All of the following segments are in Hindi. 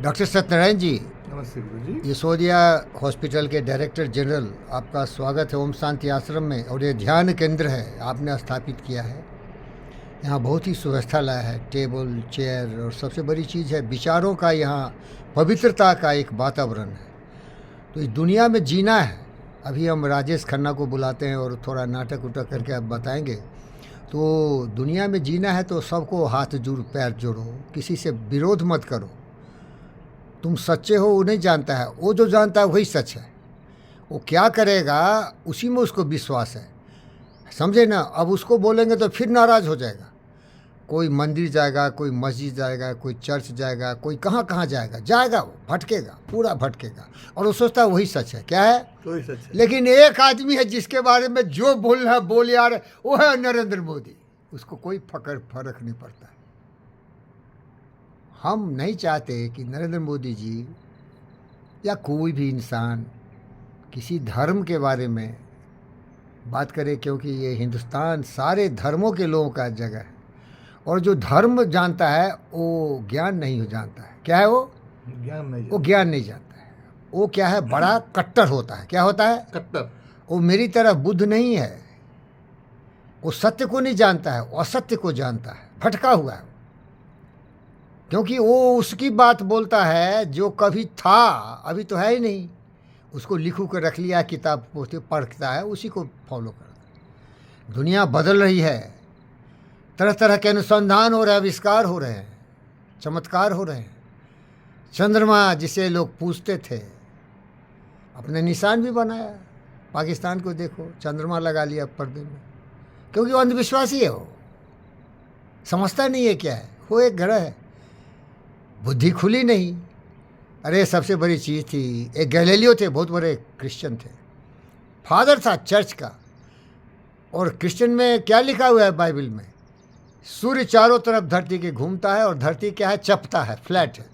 डॉक्टर सत्यनारायण जी, नमस्ते गुरु जी। यशोदिया हॉस्पिटल के डायरेक्टर जनरल, आपका स्वागत है ओम शांति आश्रम में। और ये ध्यान केंद्र है, आपने स्थापित किया है। यहाँ बहुत ही सुव्यवस्था लाया है, टेबल चेयर, और सबसे बड़ी चीज़ है विचारों का, यहाँ पवित्रता का एक वातावरण है। तो इस दुनिया में जीना है। अभी हम राजेश खन्ना को बुलाते हैं और थोड़ा नाटक उटक करके आप बताएंगे। तो दुनिया में जीना है तो सबको हाथ जोड़ पैर जोड़ो, किसी से विरोध मत करो। तुम सच्चे हो वो नहीं जानता है, वो जो जानता है वही सच है। वो क्या करेगा उसी में उसको विश्वास है, समझे ना। अब उसको बोलेंगे तो फिर नाराज़ हो जाएगा। कोई मंदिर जाएगा, कोई मस्जिद जाएगा, कोई चर्च जाएगा, कोई कहाँ कहाँ जाएगा वो भटकेगा, पूरा भटकेगा। और वो सोचता है वही सच है। क्या है? वही सच है। लेकिन एक आदमी है जिसके बारे में जो बोलना है बोल यार, वो है नरेंद्र मोदी। उसको कोई फर्क नहीं पड़ता। हम नहीं चाहते कि नरेंद्र मोदी जी या कोई भी इंसान किसी धर्म के बारे में बात करे, क्योंकि ये हिंदुस्तान सारे धर्मों के लोगों का जगह है। और जो धर्म जानता है वो ज्ञान नहीं जानता है। क्या है वो? ज्ञान नहीं वो ज्ञान नहीं जानता है। वो क्या है, बड़ा कट्टर होता है। क्या होता है? कट्टर। वो मेरी तरह बुद्ध नहीं है। वो सत्य को नहीं जानता है, वो असत्य को जानता है, भटका हुआ है। क्योंकि वो उसकी बात बोलता है जो कभी था, अभी तो है ही नहीं। उसको लिखू कर रख लिया, किताब पढ़ता है, उसी को फॉलो करता है। दुनिया बदल रही है, तरह तरह के अनुसंधान हो रहे हैं, आविष्कार हो रहे हैं, चमत्कार हो रहे हैं। चंद्रमा जिसे लोग पूछते थे, अपने निशान भी बनाया। पाकिस्तान को देखो, चंद्रमा लगा लिया पर्दे में, क्योंकि वो अंधविश्वासी है। वो समझता नहीं है क्या है, वो एक ग्रह है। बुद्धि खुली नहीं। अरे सबसे बड़ी चीज़ थी, एक गैलीलियो थे, बहुत बड़े क्रिश्चियन थे, फादर था चर्च का। और क्रिश्चियन में क्या लिखा हुआ है बाइबल में? सूर्य चारों तरफ धरती के घूमता है और धरती क्या है, चपटा है, फ्लैट है।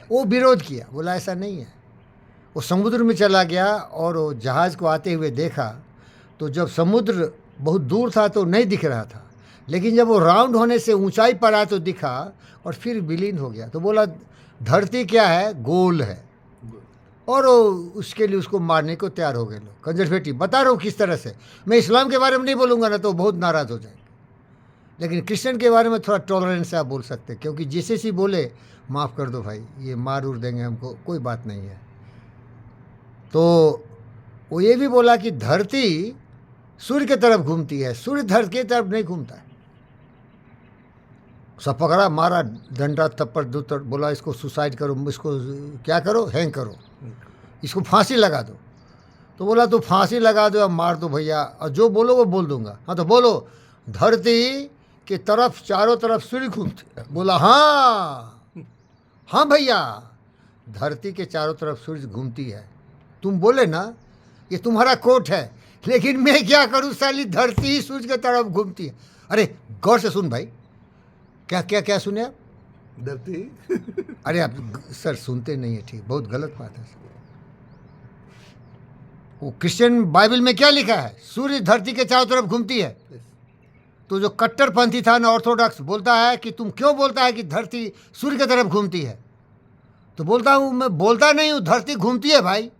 वो विरोध किया, बोला ऐसा नहीं है। वो समुद्र में चला गया और वो जहाज़ को आते हुए देखा, तो जब समुद्र बहुत दूर था तो नहीं दिख रहा था, लेकिन जब वो राउंड होने से ऊंचाई पर आया तो दिखा, और फिर विलीन हो गया। तो बोला धरती क्या है, गोल है। और उसके लिए उसको मारने को तैयार हो गए लोग। कंजर्वेटिव बता रहा हूँ किस तरह से। मैं इस्लाम के बारे में नहीं बोलूँगा ना, तो बहुत नाराज़ हो जाएंगे। लेकिन क्रिश्चियन के बारे में थोड़ा टॉलरेंस से आप बोल सकते हैं, क्योंकि जिसे सी बोले माफ़ कर दो भाई, ये मार उड़ देंगे हमको, कोई बात नहीं है। तो वो ये भी बोला कि धरती सूर्य की तरफ घूमती है, सूर्य धरती की तरफ नहीं घूमता है। सब पकड़ा, मारा, डंडा थप्पड़ दो, बोला इसको सुसाइड करो, इसको क्या करो, हैंग करो, इसको फांसी लगा दो। तो बोला तो फांसी लगा दो या मार दो भैया, और जो बोलो वो बोल दूंगा। हाँ तो बोलो, धरती की तरफ चारों तरफ सूर्य घूमती है। बोला हाँ भैया, धरती के चारों तरफ सूर्य घूमती है। तुम बोले ना, ये तुम्हारा कोट है, लेकिन मैं क्या करूँ साली, धरती ही सूर्य की तरफ घूमती है। अरे गौर से सुन भाई, क्या क्या क्या सुने आप? धरती। अरे आप सर सुनते नहीं है, ठीक, बहुत गलत बात है। वो क्रिश्चियन बाइबल में क्या लिखा है? सूर्य धरती के चारों तरफ घूमती है। तो जो कट्टरपंथी था ना, ऑर्थोडॉक्स, बोलता है कि तुम क्यों बोलता है कि धरती सूर्य की तरफ घूमती है? तो बोलता हूँ, मैं बोलता नहीं हूँ, धरती घूमती है भाई।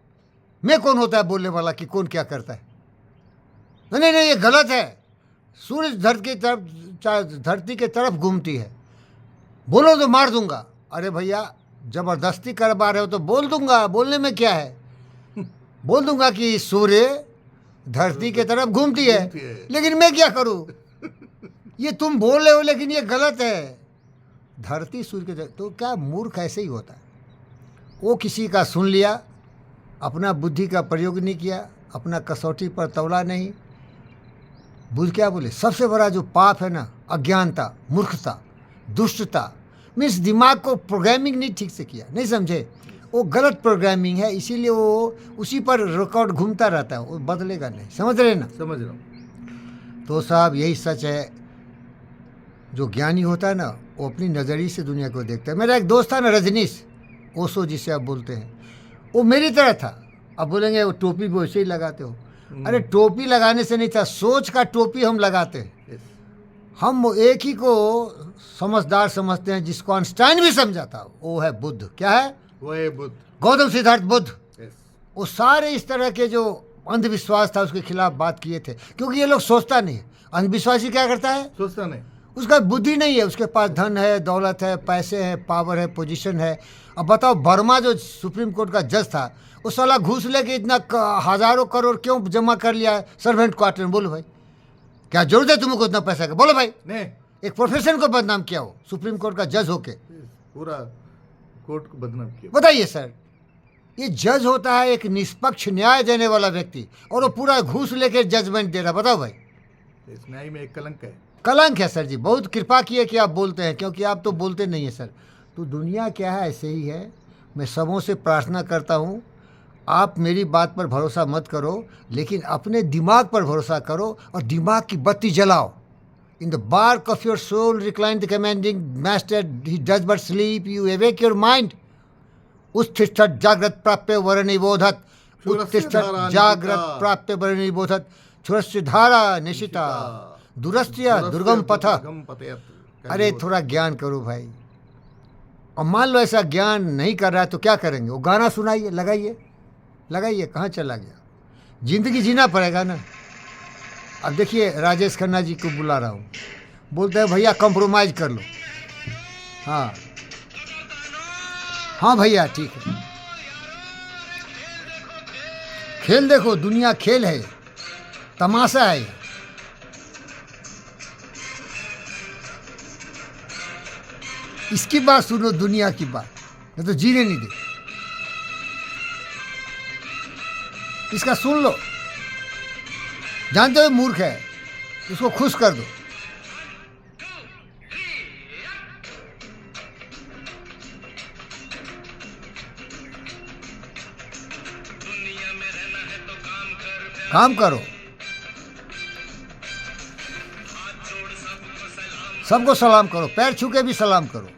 मैं कौन होता है बोलने वाला कि कौन क्या करता है? नहीं, ये गलत है। सूर्य धरती की तरफ घूमती है। बोलो तो मार दूंगा। अरे भैया जबरदस्ती करवा रहे हो तो बोल दूंगा, बोलने में क्या है। बोल दूंगा कि सूर्य धरती की तरफ घूमती है, लेकिन मैं क्या करूं? ये तुम बोल रहे हो लेकिन ये गलत है। धरती सूर्य की तरफ, तो क्या मूर्ख ऐसे ही होता है। वो किसी का सुन लिया, अपना बुद्धि का प्रयोग नहीं किया, अपना कसौटी पर तौला नहीं। बुद्ध क्या बोले? सबसे बड़ा जो पाप है ना, अज्ञानता, मूर्खता, दुष्टता। मीन्स दिमाग को प्रोग्रामिंग नहीं ठीक से किया, नहीं समझे। वो गलत प्रोग्रामिंग है, इसीलिए वो उसी पर रिकॉर्ड घूमता रहता है, वो बदलेगा नहीं। समझ रहे ना? समझ रहा हूँ। तो साहब यही सच है। जो ज्ञानी होता है ना, वो अपनी नज़रिए से दुनिया को देखता है। मेरा एक दोस्त था ना, रजनीश ओशो जिसे आप बोलते हैं, वो मेरी तरह था। अब बोलेंगे वो टोपी भी वैसे ही लगाते हो। अरे टोपी लगाने से नहीं था, सोच का टोपी हम लगाते हैं। हम एक ही को समझदार समझते हैं, जिसको आइंस्टाइन भी समझा था, वो है बुद्ध। क्या है? वह बुद्ध। गौतम सिद्धार्थ बुद्ध, यस। वो सारे इस तरह के जो अंधविश्वास था उसके खिलाफ बात किए थे, क्योंकि ये लोग सोचता नहीं है। अंधविश्वासी क्या करता है, सोचता नहीं। उसका बुद्धि नहीं है, उसके पास धन है, दौलत है, पैसे हैं, पावर है, पोजीशन है। अब बताओ वर्मा जो सुप्रीम कोर्ट का जज था, वो साला घूस लेके इतना हजारों करोड़ क्यों जमा कर लिया है सर्वेंट क्वार्टर में? बोलो भाई, क्या जरूरत है तुमको इतना पैसा का? बोलो भाई, नहीं, एक प्रोफेशन को बदनाम किया हो सुप्रीम कोर्ट का जज होके, पूरा कोर्ट को बदनाम किया। बताइए सर। ये जज होता है एक निष्पक्ष न्याय देने वाला व्यक्ति, और वो पूरा घूस लेके जजमेंट दे रहा। बताओ भाई, इस न्याय में एक कलंक है। कलंक है सर जी। बहुत कृपा किए कि आप बोलते हैं, क्योंकि आप तो बोलते नहीं है सर। तो दुनिया क्या है, ऐसे ही है। मैं सबों से प्रार्थना करता हूँ, आप मेरी बात पर भरोसा मत करो, लेकिन अपने दिमाग पर भरोसा करो और दिमाग की बत्ती जलाओ। In the bark of your soul recline the commanding master, he does but sleep, you awake your mind. उत्तिष्ठत् जाग्रत् प्राप्य वरनिबोधत्, उत्तिष्ठत् जाग्रत् प्राप्य वरनिबोधत्, क्षुरस्य धारा निशिता दुरस्त्य दुर्गम पथ। अरे थोड़ा ज्ञान करो भाई। और मान लो ऐसा ज्ञान नहीं कर रहा है तो क्या करेंगे? वो गाना सुनाइए, लगाइए लगाइए, कहाँ चला गया? जिंदगी जीना पड़ेगा ना। अब देखिए, राजेश खन्ना जी को बुला रहा हूँ, बोलते हैं भैया कंप्रोमाइज़ कर लो। हाँ हाँ भैया ठीक है। खेल देखो, दुनिया खेल है, तमाशा है। इसकी बात सुनो, दुनिया की बात, मैं तो जीने नहीं दे। इसका सुन लो। जानते हो मूर्ख है, उसको खुश कर दो। काम करो, सबको सलाम करो, पैर छू के भी सलाम करो।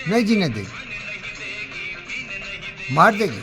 नहीं जीने देगी, मार देगी।